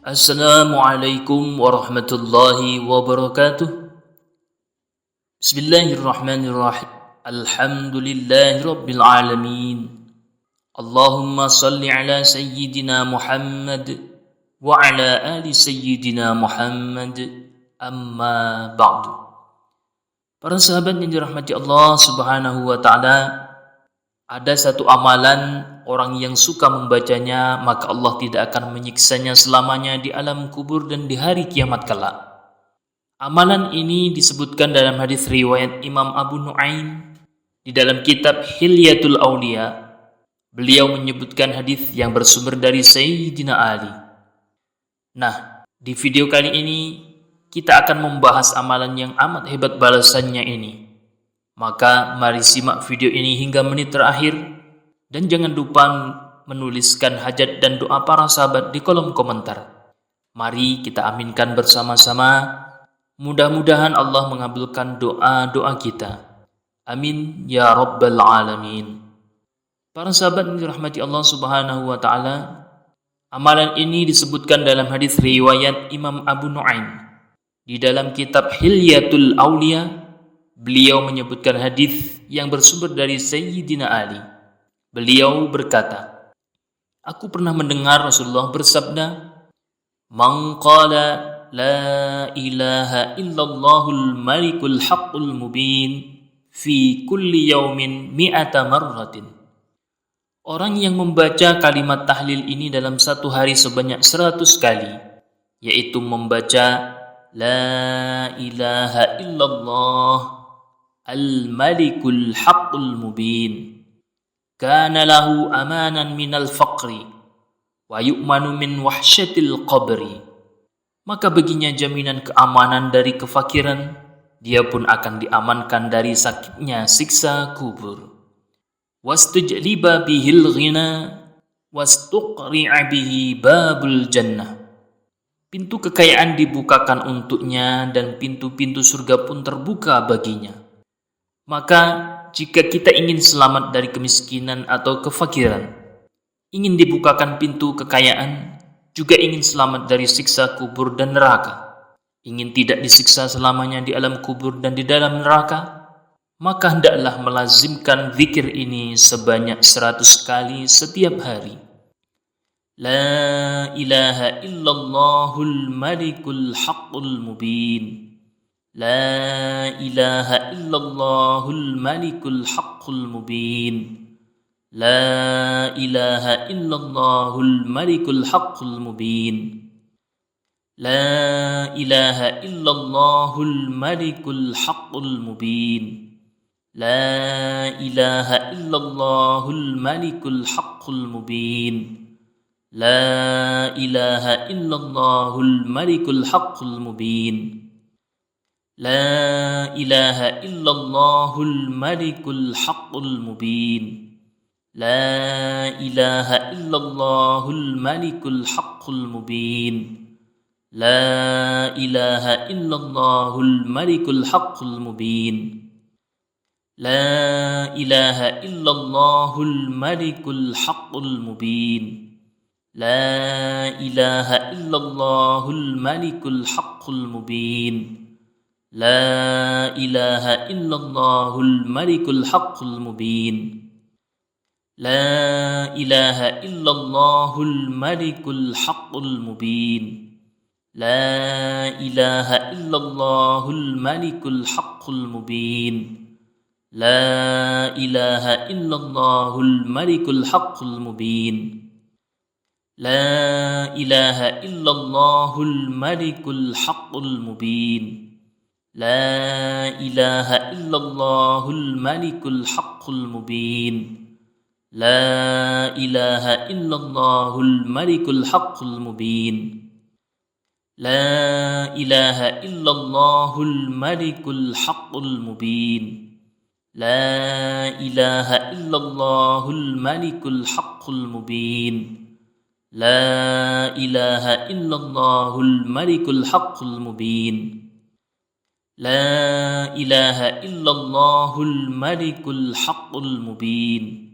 Assalamualaikum warahmatullahi wabarakatuh. Bismillahirrahmanirrahim. Alhamdulillahi rabbil alamin. Allahumma salli ala sayyidina Muhammad wa ala ali sayyidina Muhammad. Amma ba'du. Para sahabat yang dirahmati Allah Subhanahu wa taala, ada satu amalan orang yang suka membacanya, maka Allah tidak akan menyiksanya selamanya di alam kubur dan di hari kiamat kelak. Amalan ini disebutkan dalam hadis riwayat Imam Abu Nuaim di dalam kitab Hilyatul Aulia. Beliau menyebutkan hadis yang bersumber dari Sayyidina Ali. Nah, di video kali ini kita akan membahas amalan yang amat hebat balasannya ini. Maka mari simak video ini hingga menit terakhir dan jangan lupa menuliskan hajat dan doa para sahabat di kolom komentar. Mari kita aminkan bersama-sama. Mudah-mudahan Allah mengabulkan doa-doa kita. Amin ya rabbal alamin. Para sahabat yang dirahmati Allah Subhanahu wa taala, amalan ini disebutkan dalam hadis riwayat Imam Abu Nuaim di dalam kitab Hilyatul Aulia. Beliau menyebutkan hadis yang bersumber dari Sayyidina Ali. Beliau berkata, aku pernah mendengar Rasulullah bersabda, "Man qala la ilaha illallahul malikul haqqul mubin fi kulli yaumin mi'ata marratin." Orang yang membaca kalimat tahlil ini dalam satu hari sebanyak 100 kali, yaitu membaca la ilaha illallah al-malikul haqqul mubin, kana lahu amanan minal faqri wa yu'manu min wahsyatil qabri. Maka baginya jaminan keamanan dari kefakiran, dia pun akan diamankan dari sakitnya siksa kubur. Wastujliba bihil ghina wastuqri'a bihi babul jannah. Pintu kekayaan dibukakan untuknya dan pintu-pintu surga pun terbuka baginya. Maka jika kita ingin selamat dari kemiskinan atau kefakiran, ingin dibukakan pintu kekayaan, juga ingin selamat dari siksa kubur dan neraka, ingin tidak disiksa selamanya di alam kubur dan di dalam neraka, maka hendaklah melazimkan zikir ini sebanyak 100 kali setiap hari. La ilaha illallahul malikul haqqul mubin. La ilaha illallahul malikul haqqul mubin. La ilaha illallahul malikul haqqul mubin. La ilaha illallahul malikul haqqul mubin. La ilaha illallahul malikul haqqul mubin. La ilaha illallahul malikul haqqul mubin. La ilaha illallahul malikul haqqul mubin. La ilaha illallahul malikul haqqul mubin. La ilaha illallahul malikul haqqul mubin. La ilaha illallahul malikul haqqul mubin. La ilaha illallahul malikul haqqul mubin. La ilaha illallahul malikul haqqul mubin. La ilaha illallahul malikul haqqul mubin. La ilaha illallahul malikul haqqul mubin. La ilaha illallahul malikul haqqul mubin. La ilaha illallahul malikul haqqul mubin. La ilaha illallahul malikul haqqul mubin. La ilaha illallahul malikul haqqul mubin. La ilaha illallahul malikul haqqul mubin. La ilaha illallahul malikul haqqul mubin. La ilaha illallahul malikul haqqul mubin. La ilaha illallahul malikul haqqul mubin.